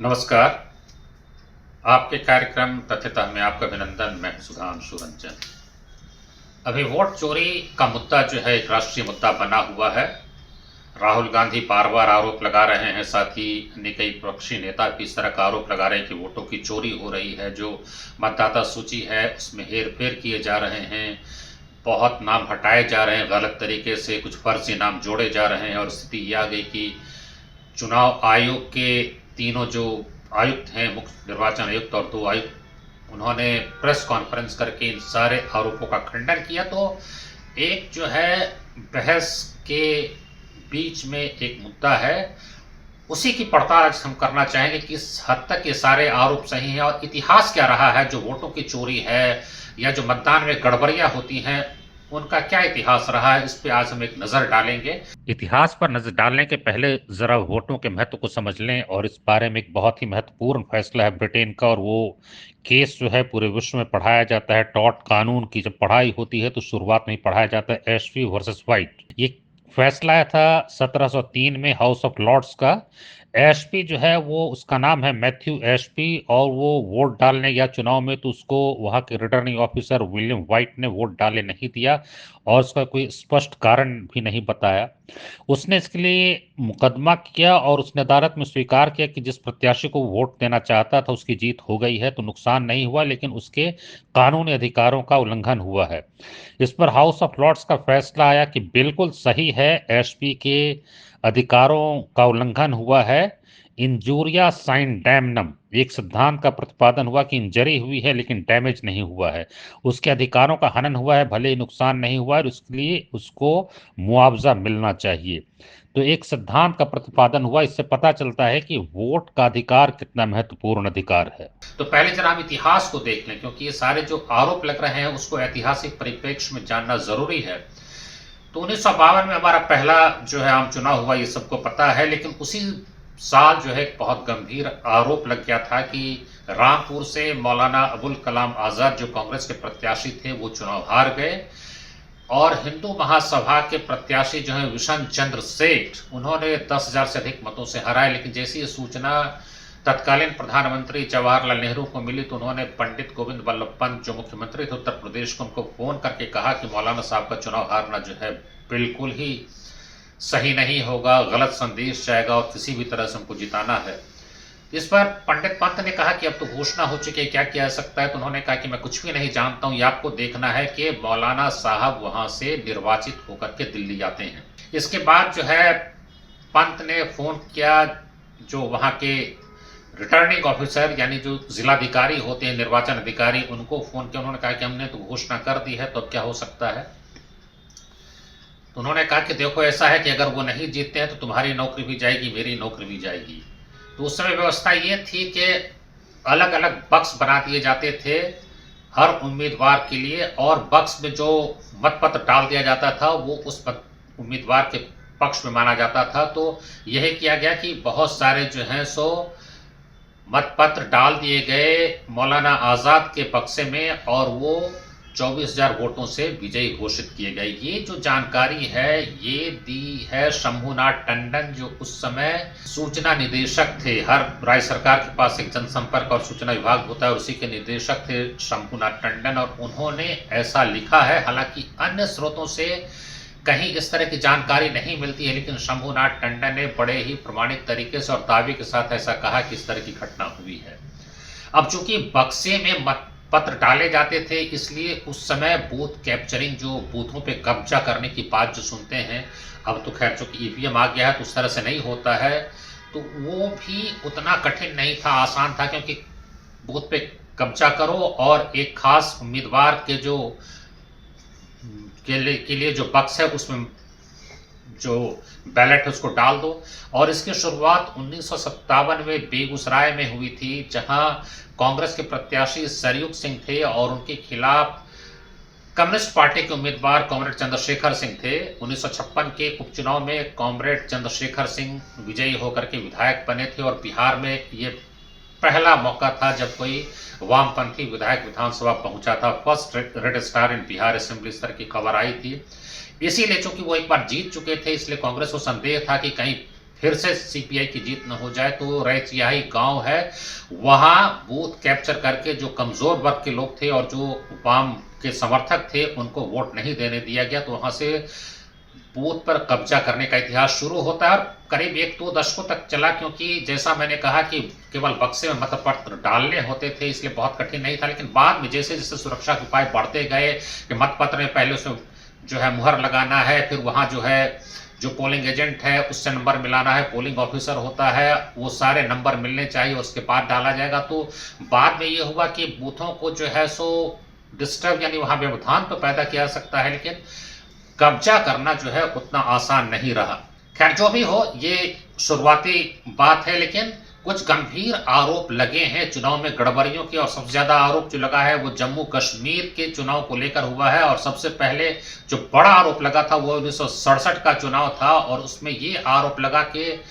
नमस्कार। आपके कार्यक्रम तथ्यता में आपका अभिनंदन। मैं सुधांशु रंजन। अभी वोट चोरी का मुद्दा जो है एक राष्ट्रीय मुद्दा बना हुआ है। राहुल गांधी बार बार आरोप लगा रहे हैं, साथ ही अन्य कई विपक्षी नेता भी इस तरह का आरोप लगा रहे हैं कि वोटों की चोरी हो रही है। जो मतदाता सूची है उसमें हेर फेर किए जा रहे हैं, बहुत नाम हटाए जा रहे हैं गलत तरीके से, कुछ फर्जी नाम जोड़े जा रहे हैं। और स्थिति यह आ गई कि चुनाव आयोग के तीनों जो आयुक्त हैं, मुख्य निर्वाचन आयुक्त और 2 आयुक्त, उन्होंने प्रेस कॉन्फ्रेंस करके इन सारे आरोपों का खंडन किया। तो एक जो है बहस के बीच में एक मुद्दा है, उसी की पड़ताल आज हम करना चाहेंगे कि किस हद तक ये सारे आरोप सही हैं और इतिहास क्या रहा है। जो वोटों की चोरी है या जो मतदान में गड़बड़ियां होती हैं, उनका क्या इतिहास रहा है, इस पे आज हम एक नज़र डालेंगे। इतिहास पर नज़र डालने के पहले ज़रा वोटों के महत्व को समझ लें। और इस बारे में एक बहुत ही महत्वपूर्ण फैसला है ब्रिटेन का, और वो केस जो है पूरे विश्व में पढ़ाया जाता है। टॉर्ट कानून की जब पढ़ाई होती है तो शुरुआत में ही पढ़ाया जाता है एशवी वर्सेस वाइट। ये फैसला आया था 1703 में हाउस ऑफ लॉर्ड्स का। एशपी जो है वो, उसका नाम है मैथ्यू एशपी, और वो वोट डालने या चुनाव में तो उसको वहाँ के रिटर्निंग ऑफिसर विलियम वाइट ने वोट डालने नहीं दिया, और उसका कोई स्पष्ट कारण भी नहीं बताया। उसने इसके लिए मुकदमा किया और उसने अदालत में स्वीकार किया कि जिस प्रत्याशी को वोट देना चाहता था उसकी जीत हो गई है, तो नुकसान नहीं हुआ, लेकिन उसके कानूनी अधिकारों का उल्लंघन हुआ है। इस पर हाउस ऑफ लॉर्ड्स का फैसला आया कि बिल्कुल सही है, एशपी के अधिकारों का उल्लंघन हुआ है। इंजूरिया साइन डैमनम, एक सिद्धांत का प्रतिपादन हुआ कि इंजरी हुई है लेकिन डैमेज नहीं हुआ है। उसके अधिकारों का हनन हुआ है, भले ही नुकसान नहीं हुआ है, और इसलिए उसको मुआवजा मिलना चाहिए। तो एक सिद्धांत का प्रतिपादन हुआ। इससे पता चलता है कि वोट का अधिकार कितना महत्वपूर्ण अधिकार है। तो पहले जरा हम इतिहास को देख लें, क्योंकि ये सारे जो आरोप लग रहे हैं उसको ऐतिहासिक परिप्रेक्ष्य में जानना जरूरी है। तो 1952 में हमारा पहला जो है आम चुनाव हुआ, ये सबको पता है। लेकिन उसी साल जो है एक बहुत गंभीर आरोप लग गया था कि रामपुर से मौलाना अबुल कलाम आजाद जो कांग्रेस के प्रत्याशी थे वो चुनाव हार गए, और हिंदू महासभा के प्रत्याशी जो है विशन चंद्र सेठ, उन्होंने 10,000 से अधिक मतों से हराए। लेकिन जैसी ये सूचना तत्कालीन प्रधानमंत्री जवाहरलाल नेहरू को मिली तो उन्होंने पंडित गोविंद बल्लभ पंत जो मुख्यमंत्री थे उत्तर प्रदेश को, उनको फोन करके कहा कि मौलाना साहब का चुनाव हारना जो है बिल्कुल ही सही नहीं होगा, गलत संदेश जाएगा और किसी भी तरह से हमको जिताना है। इस पर पंडित पंत ने कहा कि अब तो घोषणा हो चुकी है, क्या किया जा सकता है। तो उन्होंने कहा कि मैं कुछ भी नहीं जानता हूं, ये आपको देखना है कि मौलाना साहब वहां से निर्वाचित होकर के दिल्ली आते हैं। इसके बाद जो है पंत ने फोन किया जो वहां के रिटर्निंग ऑफिसर, यानी जो जिलाधिकारी होते हैं, निर्वाचन अधिकारी, उनको फोन किया। उन्होंने कहा कि हमने तो घोषणा कर दी है, तो अब क्या हो सकता है। तो उन्होंने कहा कि देखो ऐसा है कि अगर वो नहीं जीतते हैं तो तुम्हारी नौकरी भी जाएगी, मेरी नौकरी भी जाएगी। तो उस समय व्यवस्था ये थी कि अलग अलग बक्स बना दिए जाते थे हर उम्मीदवार के लिए, और बक्स में जो मतपत्र डाल दिया जाता था वो उस उम्मीदवार के पक्ष में माना जाता था। तो यही किया गया कि बहुत सारे जो हैं सो मतपत्र डाल दिए गए मौलाना आजाद के पक्ष में, और वो 24,000 वोटों से विजयी घोषित किए गए। ये जो जानकारी है ये दी है शंभुनाथ टंडन, जो उस समय सूचना निदेशक थे। हर राज्य सरकार के पास एक जनसंपर्क और सूचना विभाग होता है, और उसी के निदेशक थे शंभुनाथ टंडन, और उन्होंने ऐसा लिखा है। हालांकि अन्य स्रोतों से कहीं इस तरह की जानकारी नहीं मिलती है, लेकिन शंभुनाथ टंडन ने बड़े ही प्रमाणित तरीके से और दावे के साथ ऐसा कहा कि इस तरह की घटना हुई है। अब चूंकि बक्से में पत्र डाले जाते थे, इसलिए उस समय बूथ कैप्चरिंग, जो बूथों पे कब्जा करने की बात जो सुनते हैं, अब तो खैर चूंकि ईवीएम आ गया है तो उस तरह से नहीं होता है, तो वो भी उतना कठिन नहीं था, आसान था। क्योंकि बूथ पे कब्जा करो और एक खास उम्मीदवार के जो के लिए जो बक्स है उसमें जो बैलेट है उसको डाल दो। और इसकी शुरुआत 1957 में बेगूसराय में हुई थी, जहां कांग्रेस के प्रत्याशी सरयुग सिंह थे और उनके खिलाफ कम्युनिस्ट पार्टी के उम्मीदवार कॉमरेड चंद्रशेखर सिंह थे। 1956 के उपचुनाव में कॉमरेड चंद्रशेखर सिंह विजयी होकर के विधायक बने थे, और बिहार में ये पहला मौका था जब कोई वामपंथी विधायक विधानसभा पहुंचा था। First red star in Bihar assembly, इस तरह की खबर आई थी। इसीलिए चूंकि वो एक बार जीत चुके थे, इसलिए कांग्रेस को संदेह था कि कहीं फिर से सीपीआई की जीत न हो जाए, तो रैचियाही गांव है, वहां बूथ कैप्चर करके जो कमजोर वर्ग के लोग थे और जो वाम के समर्थक थे उनको वोट नहीं देने दिया गया, तो वहां से बूथ पर कब्जा करने का इतिहास शुरू होता है और करीब 1-2 दशकों तक चला, क्योंकि जैसा मैंने कहा कि केवल बक्से में मतपत्र डालने होते थे, इसलिए बहुत कठिन नहीं था। लेकिन बाद में जैसे जैसे सुरक्षा के उपाय बढ़ते गए कि मतपत्र में पहले उसमें जो है मुहर लगाना है, फिर वहां जो है जो पोलिंग एजेंट है उससे नंबर मिलाना है, पोलिंग ऑफिसर होता है, वो सारे नंबर मिलने चाहिए, उसके बाद डाला जाएगा। तो बाद में ये हुआ कि बूथों को जो है सो डिस्टर्ब यानी वहां व्यवधान तो पैदा किया जा सकता है, लेकिन कब्जा करना जो है उतना आसान नहीं रहा। खैर जो भी हो, ये शुरुआती बात है, लेकिन कुछ गंभीर आरोप लगे हैं चुनाव में गड़बड़ियों के, और सबसे ज्यादा आरोप जो लगा है वो जम्मू कश्मीर के चुनाव को लेकर हुआ है। और सबसे पहले जो बड़ा आरोप लगा था वो 1967 का चुनाव था, और उसमें ये आरोप लगा कि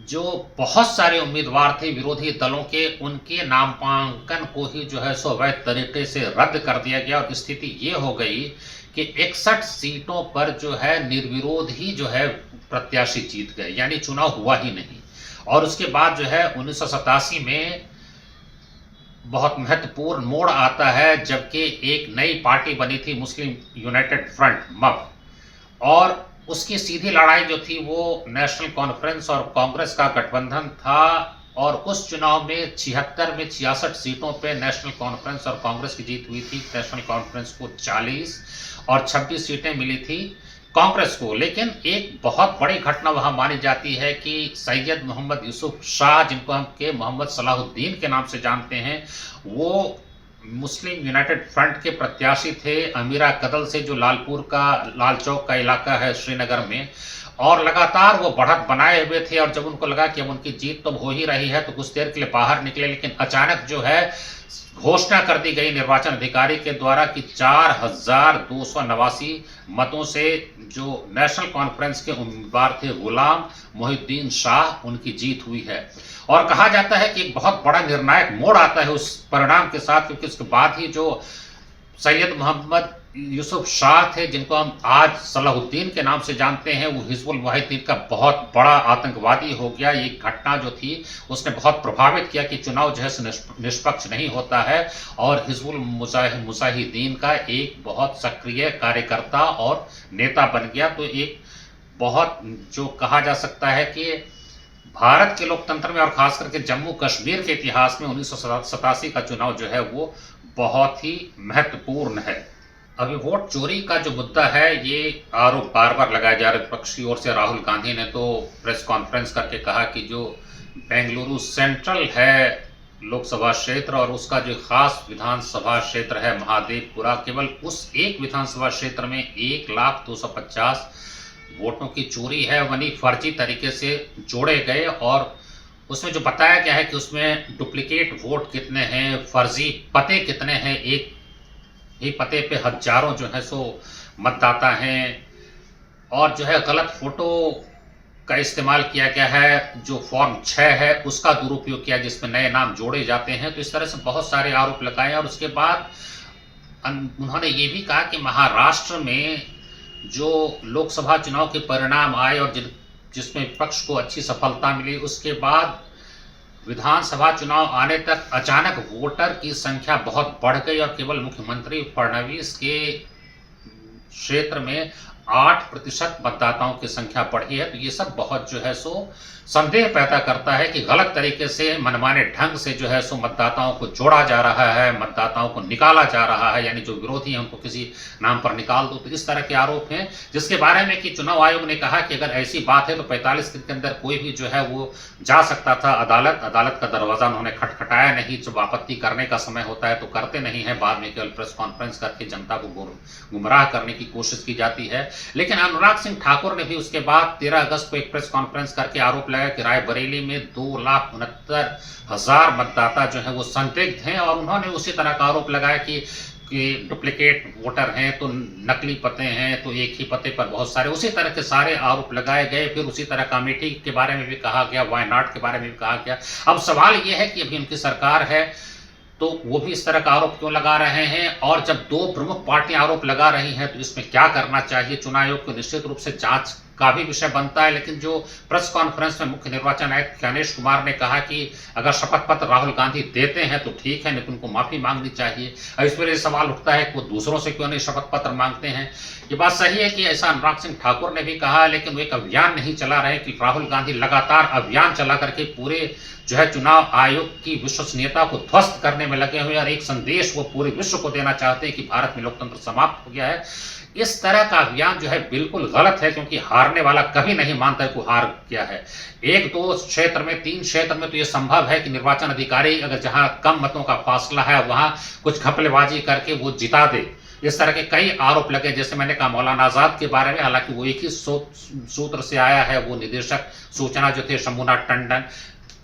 जो बहुत सारे उम्मीदवार थे विरोधी दलों के, उनके नामांकन को ही जो है सो अवैध तरीके से रद्द कर दिया गया, और स्थिति ये हो गई कि 61 सीटों पर जो है निर्विरोध ही जो है प्रत्याशी जीत गए, यानी चुनाव हुआ ही नहीं। और उसके बाद जो है 1987 में बहुत महत्वपूर्ण मोड़ आता है, जबकि एक नई पार्टी बनी थी मुस्लिम यूनाइटेड फ्रंट मफ, और उसकी सीधी लड़ाई जो थी वो नेशनल कॉन्फ्रेंस और कांग्रेस का गठबंधन था। और उस चुनाव में 76 में 66 सीटों पे नेशनल कॉन्फ्रेंस और कांग्रेस की जीत हुई थी। नेशनल कॉन्फ्रेंस को 40 और 26 सीटें मिली थी कांग्रेस को। लेकिन एक बहुत बड़ी घटना वहां मानी जाती है कि सैयद मोहम्मद यूसुफ शाह, जिनको हम के मोहम्मद सलाहुद्दीन के नाम से जानते हैं, वो मुस्लिम यूनाइटेड फ्रंट के प्रत्याशी थे अमीरा कदल से, जो लाल चौक का इलाका है श्रीनगर में, और लगातार वो बढ़त बनाए हुए थे। और जब उनको लगा कि अब उनकी जीत तो हो ही रही है तो कुछ देर के लिए बाहर निकले, लेकिन अचानक जो है घोषणा कर दी गई निर्वाचन अधिकारी के द्वारा कि 4289 मतों से जो नेशनल कॉन्फ्रेंस के उम्मीदवार थे गुलाम मोहिउद्दीन शाह, उनकी जीत हुई है। और कहा जाता है कि एक बहुत बड़ा निर्णायक मोड़ आता है उस परिणाम के साथ, क्योंकि उसके बाद ही जो सैयद मोहम्मद यूसुफ शाह थे, जिनको हम आज सलाहुद्दीन के नाम से जानते हैं, वो हिजबुल मुजाहिदीन का बहुत बड़ा आतंकवादी हो गया। ये घटना जो थी उसने बहुत प्रभावित किया कि चुनाव जो है निष्पक्ष नहीं होता है, और हिजबुल मुजाहिदीन का एक बहुत सक्रिय कार्यकर्ता और नेता बन गया। तो एक बहुत जो कहा जा सकता है कि भारत के लोकतंत्र में और खास करके जम्मू कश्मीर के इतिहास में 1987 का चुनाव जो है वो बहुत ही महत्वपूर्ण है। अभी वोट चोरी का जो मुद्दा है, ये आरोप बार बार लगाया जा रहा है। विपक्ष की ओर से राहुल गांधी ने तो प्रेस कॉन्फ्रेंस करके कहा कि जो बेंगलुरु सेंट्रल है लोकसभा क्षेत्र और उसका जो खास विधानसभा क्षेत्र है महादेवपुरा, केवल उस एक विधानसभा क्षेत्र में 1,250 वोटों की चोरी है, वनी फर्जी तरीके से जोड़े गए। और उसमें जो बताया गया है कि उसमें डुप्लीकेट वोट कितने हैं, फर्जी पते कितने हैं, एक ही पते पे हजारों जो है सो मतदाता हैं, और जो है गलत फोटो का इस्तेमाल किया गया है, जो फॉर्म 6 है उसका दुरुपयोग किया जिसमें नए नाम जोड़े जाते हैं। तो इस तरह से बहुत सारे आरोप लगाए। और उसके बाद उन्होंने ये भी कहा कि महाराष्ट्र में जो लोकसभा चुनाव के परिणाम आए और जिसमें विपक्ष को अच्छी सफलता मिली, उसके बाद विधानसभा चुनाव आने तक अचानक वोटर की संख्या बहुत बढ़ गई और केवल मुख्यमंत्री फडणवीस के क्षेत्र में 8% मतदाताओं की संख्या बढ़ी है। तो ये सब बहुत जो है सो संदेह पैदा करता है कि गलत तरीके से मनमाने ढंग से जो है सो मतदाताओं को जोड़ा जा रहा है, मतदाताओं को निकाला जा रहा है, यानी जो विरोधी हैं उनको किसी नाम पर निकाल दो। तो इस तरह के आरोप हैं, जिसके बारे में कि चुनाव आयोग ने कहा कि अगर ऐसी बात है तो 45 दिन के अंदर कोई भी जो है वो जा सकता था अदालत का दरवाजा उन्होंने खटखटाया नहीं। जब आपत्ति करने का समय होता है तो करते नहीं है, बाद में केवल प्रेस कॉन्फ्रेंस करके जनता को गुमराह करने की कोशिश की जाती है। लेकिन अनुराग सिंह ठाकुर ने भी उसके बाद 13 अगस्त को एक प्रेस कॉन्फ्रेंस करके आरोप लगाया कि रायबरेली में 2,69,000 मतदाता जो है वो संदिग्ध हैं, और उन्होंने उसी तरह का आरोप लगाया कि डुप्लीकेट वोटर हैं, तो नकली पते हैं, तो एक ही पते पर बहुत सारे, उसी तरह के सारे आरोप लगाए गए। फिर उसी तरह का अमेठी के बारे में भी कहा गया, वायनाड के बारे में भी कहा गया। अब सवाल ये है कि अभी उनकी सरकार है तो वो भी इस तरह का आरोप क्यों लगा रहे हैं, और जब दो प्रमुख पार्टियां आरोप लगा रही हैं तो इसमें क्या करना चाहिए। चुनाव आयोग को निश्चित रूप से जांच का भी विषय बनता है, लेकिन जो प्रेस कॉन्फ्रेंस में मुख्य निर्वाचन आयुक्त ज्ञानेश कुमार ने कहा कि अगर शपथ पत्र राहुल गांधी देते हैं तो ठीक है, नहीं तो उनको माफी मांगनी चाहिए। और इस पर यह सवाल उठता है कि वो दूसरों से क्यों नहीं शपथ पत्र मांगते हैं। ये बात सही है कि ऐसा अनुराग सिंह ठाकुर ने भी कहा, लेकिन वो एक अभियान नहीं चला रहे कि राहुल गांधी लगातार अभियान चला करके पूरे जो है चुनाव आयोग की विश्वसनीयता को ध्वस्त करने में लगे हुए और एक संदेश वो पूरे विश्व को देना चाहते हैं कि भारत में लोकतंत्र समाप्त हो गया है। इस तरह का अभियान जो है बिल्कुल गलत है, क्योंकि हारने वाला कभी नहीं मानता है कि हार गया है। एक दो क्षेत्र में, 3 क्षेत्र में तो यह संभव है कि निर्वाचन अधिकारी अगर जहां कम मतों का फासला है वहां कुछ घपलेबाजी करके वो जिता दे। इस तरह के कई आरोप लगे, जैसे मैंने कहा मौलाना आजाद के बारे में, हालांकि वो एक ही सूत्र से आया है, वो निदेशक सूचना जो थे शंभुनाथ टंडन।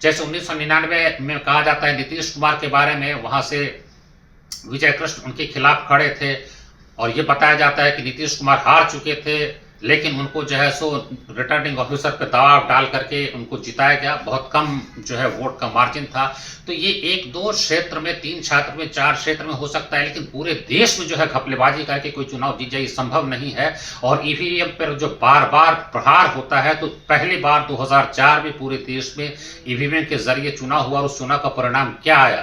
जैसे 1999 में कहा जाता है नीतीश कुमार के बारे में, वहां से विजय कृष्ण उनके खिलाफ खड़े थे और ये बताया जाता है कि नीतीश कुमार हार चुके थे, लेकिन उनको जो है सो रिटर्निंग ऑफिसर पे दबाव डाल करके उनको जिताया गया। बहुत कम जो है वोट का मार्जिन था। तो ये 1-2 क्षेत्र में, 3 क्षेत्र में, 4 क्षेत्र में हो सकता है, लेकिन पूरे देश में जो है घपलेबाजी करके कोई चुनाव जीत जाए संभव नहीं है। और ईवीएम पर जो बार बार प्रहार होता है, तो पहली बार 2004 में पूरे देश में ईवीएम के जरिए चुनाव हुआ और उस चुनाव का परिणाम क्या आया।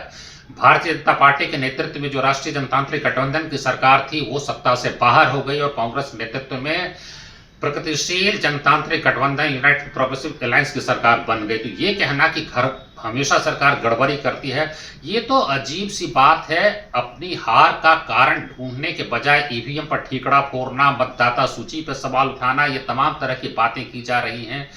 भारतीय जनता पार्टी के नेतृत्व में जो राष्ट्रीय जनतांत्रिक गठबंधन की सरकार थी वो सत्ता से बाहर हो गई और कांग्रेस नेतृत्व में प्रगतिशील जनतांत्रिक गठबंधन यूनाइटेड प्रोग्रेसिव अलायंस की सरकार बन गई। तो ये कहना कि हमेशा सरकार गड़बड़ी करती है, ये तो अजीब सी बात है। अपनी हार का कारण ढूंढने के बजाय ईवीएम पर ठीकरा फोड़ना, मतदाता सूची पर सवाल उठाना, ये तमाम तरह की बातें की जा रही हैं।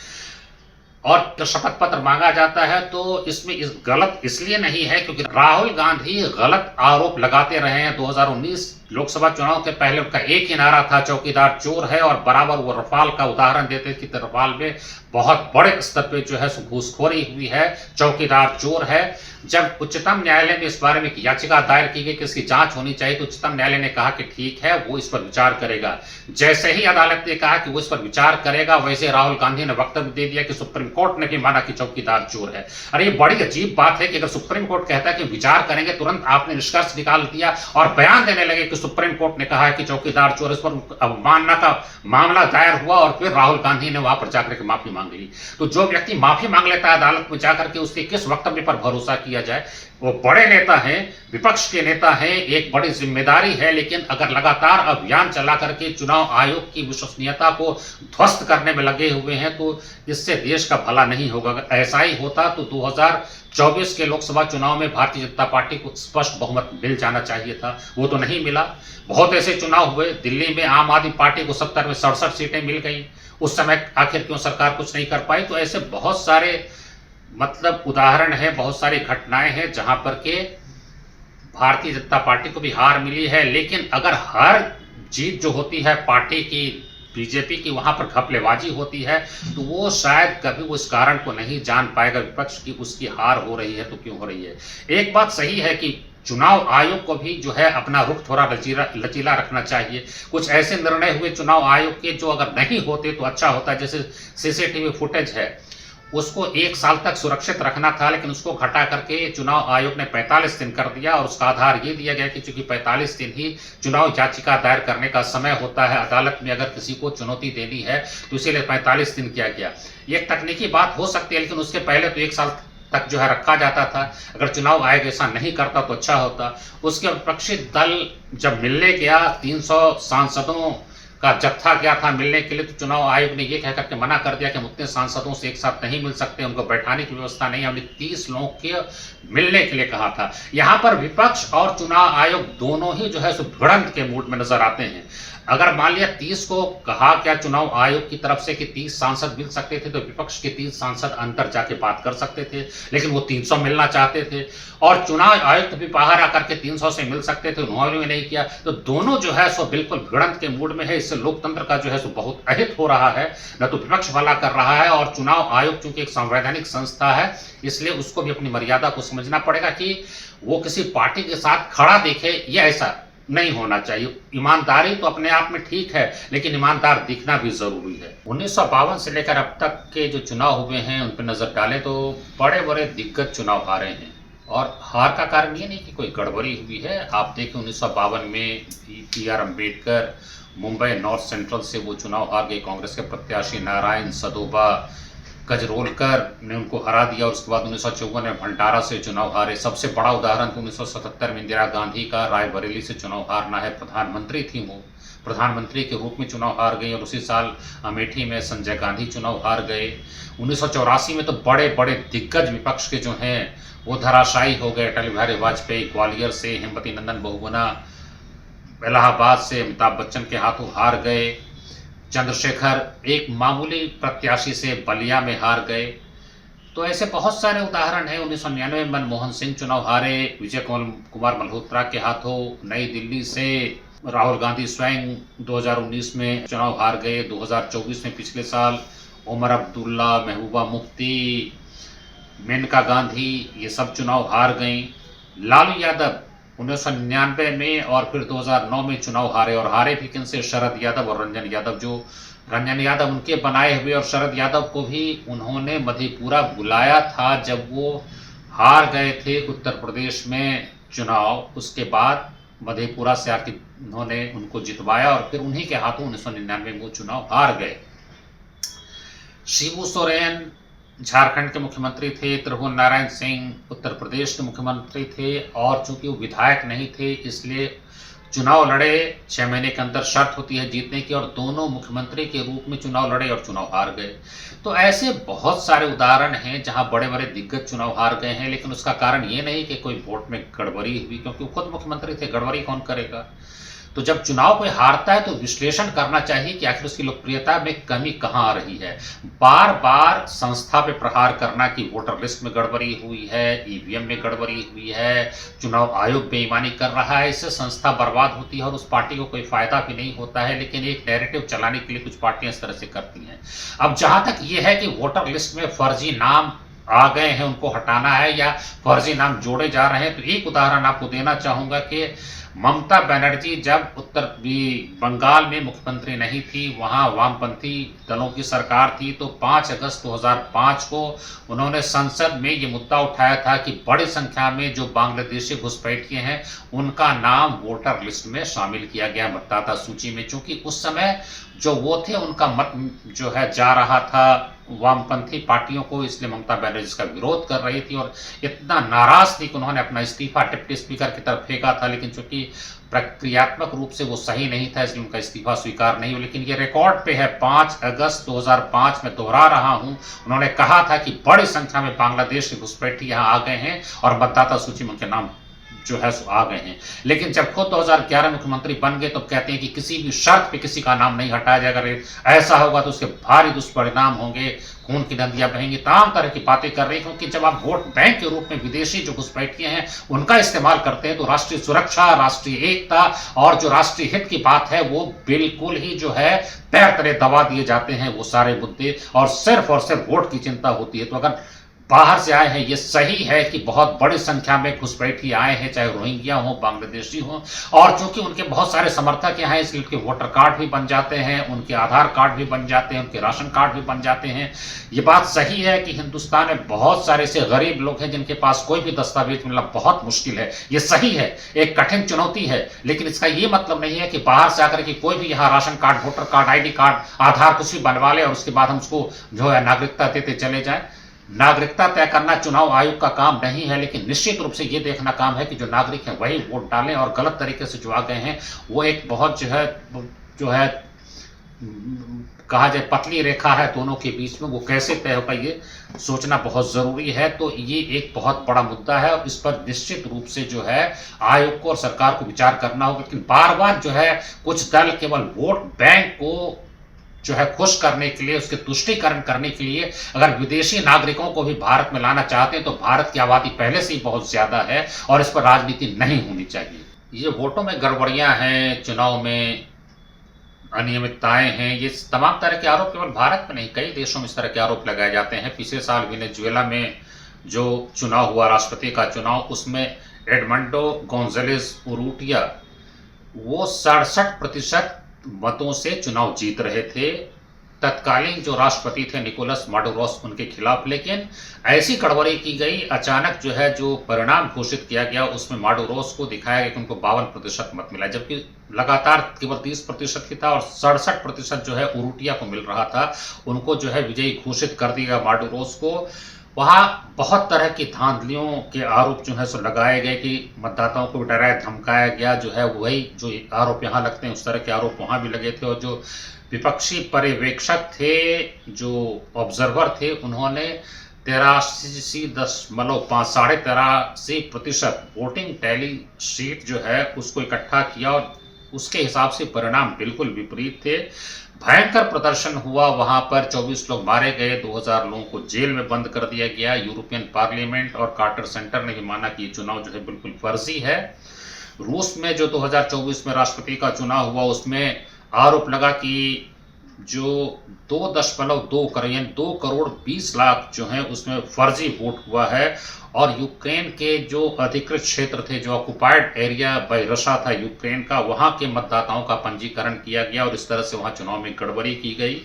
और जो शपथ पत्र मांगा जाता है तो इसमें गलत इसलिए नहीं है क्योंकि राहुल गांधी गलत आरोप लगाते रहे हैं। 2019 लोकसभा चुनाव के पहले उनका एक ही नारा था, चौकीदार चोर है, और बराबर वो रफाल का उदाहरण देते कि रफाल में बहुत बड़े स्तर पे जो है घूसखोरी हुई है, चौकीदार चोर है। जब उच्चतम न्यायालय में इस बारे में याचिका दायर की गई कि इसकी जांच होनी चाहिए, तो उच्चतम न्यायालय ने कहा कि ठीक है, वो इस पर विचार करेगा। जैसे ही अदालत ने कहा कि वो इस पर विचार करेगा, वैसे राहुल गांधी ने वक्तव्य दे दिया कि सुप्रीम कोर्ट ने भी माना कि चौकीदार चोर है। अरे ये बड़ी अजीब बात है कि अगर सुप्रीम कोर्ट कहता है कि विचार करेंगे, तुरंत आपने निष्कर्ष निकाल दिया और बयान देने लगे कि सुप्रीम कोर्ट ने कहा है कि चौकीदार चोर, इस पर अवमानना का मामला दायर हुआ और फिर राहुल गांधी ने वहां पर जाकर के माफी मांग ली। तो जो व्यक्ति माफी मांग लेता है अदालत में जाकर के, उसके किस वक्तव्य पर भरोसा किया जाए। वो बड़े नेता हैं, विपक्ष के नेता हैं, एक बड़ी जिम्मेदारी है, लेकिन अगर लगातार अभियान चला करके चुनाव आयोग की विश्वसनीयता को ध्वस्त करने में लगे हुए हैं तो इससे देश का भला नहीं होगा। अगर ऐसा ही होता तो 2024 के लोकसभा चुनाव में भारतीय जनता पार्टी को स्पष्ट बहुमत मिल जाना चाहिए था, वो तो नहीं मिला। बहुत ऐसे चुनाव हुए, दिल्ली में आम आदमी पार्टी को 70 में 67 सीटें मिल गई, उस समय आखिर क्यों सरकार कुछ नहीं कर पाई। तो ऐसे बहुत सारे उदाहरण है, बहुत सारी घटनाएं हैं जहां पर के भारतीय जनता पार्टी को भी हार मिली है। लेकिन अगर हर जीत जो होती है पार्टी की, बीजेपी की, वहां पर घपलेबाजी होती है, तो वो शायद कभी वो इस कारण को नहीं जान पाएगा विपक्ष की उसकी हार हो रही है तो क्यों हो रही है। एक बात सही है कि चुनाव आयोग को भी जो है अपना रुख थोड़ा लचीला रखना चाहिए। कुछ ऐसे निर्णय हुए चुनाव आयोग के जो अगर नहीं होते तो अच्छा होता है। जैसे सीसीटीवी फुटेज है, उसको 1 साल तक सुरक्षित रखना था, लेकिन उसको घटा करके चुनाव आयोग ने 45 दिन कर दिया और उसका आधार ये दिया गया कि चूंकि 45 दिन ही चुनाव याचिका दायर करने का समय होता है अदालत में अगर किसी को चुनौती देनी है, तो इसीलिए 45 दिन किया गया। ये एक तकनीकी बात हो सकती है, लेकिन उसके पहले तो 1 साल तक जो है रखा जाता था। अगर चुनाव आयोग ऐसा नहीं करता तो अच्छा होता। उसके विपक्षी दल जब मिलने गया, 300 सांसदों का जत्था गया था मिलने के लिए, तो चुनाव आयोग ने यह कहकर के मना कर दिया कि हम उतने सांसदों से एक साथ नहीं मिल सकते, उनको बैठाने की व्यवस्था नहीं है। हमने 30 लोगों के मिलने के लिए कहा था। यहां पर विपक्ष और चुनाव आयोग दोनों ही जो है सो भिड़ंत के मूड में नजर आते हैं। अगर मान लिया 30 को कहा क्या चुनाव आयोग की तरफ से कि 30 सांसद मिल सकते थे, तो विपक्ष के 30 सांसद अंदर जाके बात कर सकते थे, लेकिन वो 300 मिलना चाहते थे। और चुनाव आयुक्त भी बाहर आकर के 300 से मिल सकते थे, उन्होंने भी नहीं किया। तो दोनों जो है सो बिल्कुल भिड़ंत के मूड में है। इससे लोकतंत्र का जो है सो बहुत अहित हो रहा है, न तो विपक्ष भला कर रहा है। और चुनाव आयोग चूंकि एक संवैधानिक संस्था है, इसलिए उसको भी अपनी मर्यादा को समझना पड़ेगा कि वो किसी पार्टी के साथ खड़ा दिखे, यह ऐसा नहीं होना चाहिए। ईमानदारी तो अपने आप में ठीक है, लेकिन ईमानदार दिखना भी जरूरी है। 1952 से लेकर अब तक के जो चुनाव हुए हैं उन पर नजर डालें तो बड़े बड़े दिग्गज चुनाव हारे हैं। और हार का कारण ये नहीं कि कोई गड़बड़ी हुई है। आप देखें 1952 में B R Ambedkar Mumbai north central से वो चुनाव हार गई। कांग्रेस के प्रत्याशी नारायण सदोबा गजरोलकर ने उनको हरा दिया और उसके बाद 1954 में भंडारा से चुनाव हारे। सबसे बड़ा उदाहरण 1977 में इंदिरा गांधी का रायबरेली से चुनाव हारना है। प्रधानमंत्री थी वो, प्रधानमंत्री के रूप में चुनाव हार गई। और उसी साल अमेठी में संजय गांधी चुनाव हार गए। 1984 में तो बड़े बड़े दिग्गज विपक्ष के जो हैं वो धराशायी हो गए। अटल बिहारी वाजपेयी ग्वालियर से, हेमवती नंदन बहुगुणा इलाहाबाद से अमिताभ बच्चन के हाथों हार गए। चंद्रशेखर एक मामूली प्रत्याशी से बलिया में हार गए। तो ऐसे बहुत सारे उदाहरण हैं। 1999 में मनमोहन सिंह चुनाव हारे विजय कुमार मल्होत्रा के हाथों। नई दिल्ली से राहुल गांधी स्वयं 2019 में चुनाव हार गए। 2024 में पिछले साल उमर अब्दुल्ला, महबूबा मुफ्ती, मेनका गांधी ये सब चुनाव हार गई। लालू यादव 1999 में और फिर 2009 में चुनाव हारे, और हारे भी किनसे? शरद यादव और रंजन यादव। जो रंजन यादव उनके बनाए हुए, और शरद यादव को भी उन्होंने मधेपुरा बुलाया था जब वो हार गए थे उत्तर प्रदेश में चुनाव। उसके बाद मधेपुरा से आके उन्होंने उनको जितवाया और फिर उन्हीं के हाथों 1999 में वो चुनाव हार गए। शिबू सोरेन झारखंड के मुख्यमंत्री थे। त्रिभुवन नारायण सिंह उत्तर प्रदेश के मुख्यमंत्री थे, और चूंकि वो विधायक नहीं थे इसलिए चुनाव लड़े। 6 महीने के अंदर शर्त होती है जीतने की, और दोनों मुख्यमंत्री के रूप में चुनाव लड़े और चुनाव हार गए। तो ऐसे बहुत सारे उदाहरण हैं जहां बड़े बड़े दिग्गज चुनाव हार गए हैं, लेकिन उसका कारण ये नहीं कि कोई वोट में गड़बड़ी हुई, क्योंकि वो खुद मुख्यमंत्री थे। गड़बड़ी कौन करेगा? तो जब चुनाव कोई हारता है तो विश्लेषण करना चाहिए कि आखिर उसकी लोकप्रियता में कमी कहां आ रही है। बार बार संस्था पे प्रहार करना कि वोटर लिस्ट में गड़बड़ी हुई है, ईवीएम में गड़बड़ी हुई है, चुनाव आयोग बेईमानी कर रहा है, इससे संस्था बर्बाद होती है और उस पार्टी को कोई फायदा भी नहीं होता है। लेकिन एक नैरेटिव चलाने के लिए कुछ पार्टियां इस तरह से करती हैं। अब जहां तक ये है कि वोटर लिस्ट में फर्जी नाम आ गए हैं, उनको हटाना है या फर्जी नाम जोड़े जा रहे हैं, तो एक उदाहरण आपको देना चाहूंगा कि ममता बनर्जी जब उत्तर बंगाल में मुख्यमंत्री नहीं थी, वहां वामपंथी दलों की सरकार थी, तो 5 अगस्त 2005 को उन्होंने संसद में ये मुद्दा उठाया था कि बड़ी संख्या में जो बांग्लादेशी घुसपैठिए हैं उनका नाम वोटर लिस्ट में शामिल किया गया मतदाता सूची में। चूंकि उस समय जो वो थे उनका मत जो है जा रहा था वामपंथी पार्टियों को, इसलिए ममता बनर्जी इसका विरोध कर रही थी और इतना नाराज थी कि उन्होंने अपना इस्तीफा डिप्टी स्पीकर की तरफ फेंका था। लेकिन चूंकि प्रक्रियात्मक रूप से वो सही नहीं था इसलिए उनका इस्तीफा स्वीकार नहीं हुआ। लेकिन ये रिकॉर्ड पे है, 5 अगस्त 2005 में दोहरा रहा हूं, उन्होंने कहा था कि बड़ी संख्या में बांग्लादेश के घुसपैठी यहां आ गए हैं और मतदाता सूची में उनके नाम जो है आ गए हैं। लेकिन जब खुद 2011 मुख्यमंत्री बन गए तो कहते हैं कि किसी भी शर्त पे किसी का नाम नहीं हटाया जाएगा। अगर ऐसा होगा तो उसके भारी दुष्परिणाम होंगे, खून की नदियां बहेंगी, तमाम तरह की बातें कर रही। क्योंकि जब आप वोट बैंक के रूप में विदेशी जो घुसपैठिए हैं उनका इस्तेमाल करते हैं तो राष्ट्रीय सुरक्षा, राष्ट्रीय एकता और जो राष्ट्रीय हित की बात है वो बिल्कुल ही जो है पैर तले दबा दिए जाते हैं वो सारे मुद्दे, और सिर्फ वोट की चिंता होती है। तो अगर बाहर से आए हैं, ये सही है कि बहुत बड़ी संख्या में घुसपैठी आए हैं, चाहे रोहिंग्या हो, बांग्लादेशी हो, और चूंकि उनके बहुत सारे समर्थक यहाँ हैं इसलिए उनके वोटर कार्ड भी बन जाते हैं, उनके आधार कार्ड भी बन जाते हैं, उनके राशन कार्ड भी बन जाते हैं। ये बात सही है कि हिंदुस्तान में बहुत सारे ऐसे गरीब लोग हैं जिनके पास कोई भी दस्तावेज मिलना बहुत मुश्किल है। ये सही है, एक कठिन चुनौती है, लेकिन इसका ये मतलब नहीं है कि बाहर से आकर के कोई भी यहाँ ration card, voter card, ID card, Aadhaar कुछ भी बनवा ले और उसके बाद हम उसको जो है नागरिकता देते चले जाए। नागरिकता तय करना चुनाव आयोग का काम नहीं है, लेकिन निश्चित रूप से ये देखना काम है कि जो नागरिक हैं वही वोट डालें, और गलत तरीके से जो आ गए हैं वो एक बहुत जो है कहा जाए पतली रेखा है दोनों के बीच में, वो कैसे तय होगा ये सोचना बहुत जरूरी है। तो ये एक बहुत बड़ा मुद्दा है और इस पर निश्चित रूप से जो है आयोग को और सरकार को विचार करना होगा। लेकिन बार बार जो है कुछ दल केवल वोट बैंक को जो है खुश करने के लिए, उसके तुष्टीकरण करने के लिए अगर विदेशी नागरिकों को भी भारत में लाना चाहते हैं तो भारत की आबादी पहले से ही बहुत ज्यादा है और इस पर राजनीति नहीं होनी चाहिए। ये वोटों में गड़बड़ियां हैं, चुनाव में अनियमितताएं हैं, ये तमाम तरह के आरोप केवल भारत में नहीं कई देशों में इस तरह के आरोप लगाए जाते हैं। पिछले साल वेनेजुएला में जो चुनाव हुआ, राष्ट्रपति का चुनाव, उसमें एडमंडो गोंजालेस उरुटिया वो 67% मतों से चुनाव जीत रहे थे तत्कालीन जो राष्ट्रपति थे निकोलस माडुरोस उनके खिलाफ, लेकिन ऐसी गड़बड़ी की गई, अचानक जो है जो परिणाम घोषित किया गया उसमें माडुरोस को दिखाया गया कि उनको 52% मत मिला, जबकि लगातार केवल 30% ही था और 67% जो है उरुटिया को मिल रहा था। उनको जो है विजयी घोषित कर दिया माडुरोस को। वहाँ बहुत तरह की धांधलियों के आरोप जो है सो लगाए गए कि मतदाताओं को डराया धमकाया गया, जो है वही जो आरोप यहाँ लगते हैं उस तरह के आरोप वहाँ भी लगे थे। और जो विपक्षी पर्यवेक्षक थे, जो ऑब्जर्वर थे, उन्होंने 83.5% वोटिंग टैली शीट जो है उसको इकट्ठा किया और उसके हिसाब से परिणाम बिल्कुल विपरीत थे। भयंकर प्रदर्शन हुआ, वहां पर 24 लोग मारे गए, 2000 लोगों को जेल में बंद कर दिया गया। यूरोपियन पार्लियामेंट और कार्टर सेंटर ने भी माना कि ये चुनाव जो है बिल्कुल फर्जी है। रूस में जो 2024 में राष्ट्रपति का चुनाव हुआ उसमें आरोप लगा कि जो 2.2 करोड़ यानी 2 करोड़ 20 लाख जो है उसमें फर्जी वोट हुआ है। और यूक्रेन के जो अधिकृत क्षेत्र थे, जो ऑक्युपाइड एरिया बाय रशिया था यूक्रेन का, वहां के मतदाताओं का पंजीकरण किया गया और इस तरह से वहां चुनाव में गड़बड़ी की गई।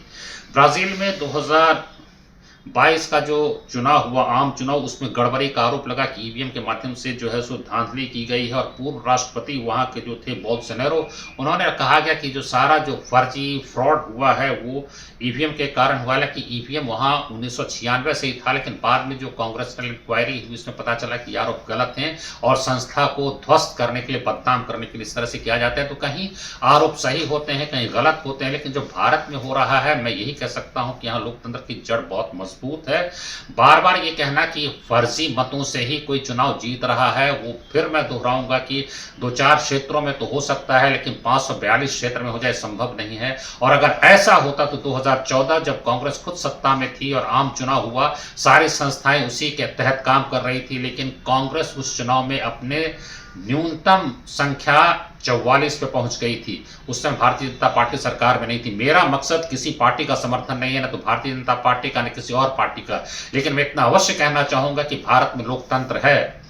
ब्राजील में 2022 का जो चुनाव हुआ, आम चुनाव, उसमें गड़बड़ी का आरोप लगा कि ईवीएम के माध्यम से जो है सो धांधली की गई है। और पूर्व राष्ट्रपति वहां के जो थे बोल्सोनारो, उन्होंने कहा गया कि जो सारा जो फर्जी फ्रॉड हुआ है वो ईवीएम के कारण हुआ है, कि ईवीएम वहां 1996 से ही था, लेकिन बाद में जो कांग्रेसनल इंक्वायरी हुई उसमें पता चला कि आरोप गलत हैं और संस्था को ध्वस्त करने के लिए, बदनाम करने के लिए इस तरह से किया जाता है। तो कहीं आरोप सही होते हैं, कहीं गलत होते हैं, लेकिन जो भारत में हो रहा है, मैं यही कह सकता हूं कि यहाँ लोकतंत्र की जड़ बहुत मजबूत है। बार बार ये कहना कि फर्जी मतों से ही कोई चुनाव जीत रहा है, वो फिर मैं दोहराऊंगा कि 2-4 क्षेत्रों में तो हो सकता है, लेकिन 542 क्षेत्र में हो जाए संभव नहीं है। और अगर ऐसा होता तो 2014 जब कांग्रेस खुद सत्ता में थी और आम चुनाव हुआ, सारी संस्थाएं उसी के तहत काम कर रही थी, लेकिन कांग्रेस उस चुनाव में अपने न्यूनतम संख्या 44 पे पहुंच गई थी। उस समय भारतीय जनता पार्टी सरकार में नहीं थी। मेरा मकसद किसी पार्टी का समर्थन नहीं है, ना तो भारतीय जनता पार्टी का, न किसी और पार्टी का, लेकिन मैं इतना अवश्य कहना चाहूंगा कि भारत में लोकतंत्र है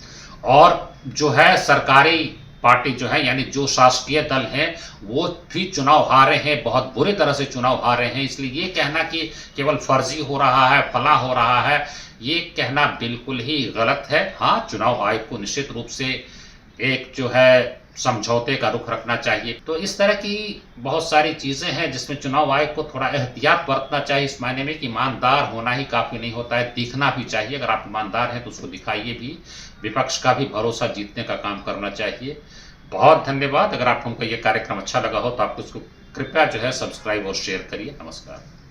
और जो है सरकारी पार्टी जो है यानी जो शासकीय दल हैं वो भी चुनाव हारे हैं, बहुत बुरी तरह से चुनाव हारे हैं। इसलिए ये कहना कि केवल फर्जी हो रहा है, फला हो रहा है, ये कहना बिल्कुल ही गलत है। हाँ, चुनाव आयोग को निश्चित रूप से एक जो है समझौते का रुख रखना चाहिए। तो इस तरह की बहुत सारी चीजें हैं जिसमें चुनाव आयोग को थोड़ा एहतियात बरतना चाहिए, इस मायने में कि ईमानदार होना ही काफी नहीं होता है, दिखना भी चाहिए। अगर आप ईमानदार हैं तो उसको दिखाइए भी। विपक्ष का भी भरोसा जीतने का काम करना चाहिए। बहुत धन्यवाद। अगर आपको हमको ये कार्यक्रम अच्छा लगा हो तो आप उसको कृपया जो है सब्सक्राइब और शेयर करिए। नमस्कार।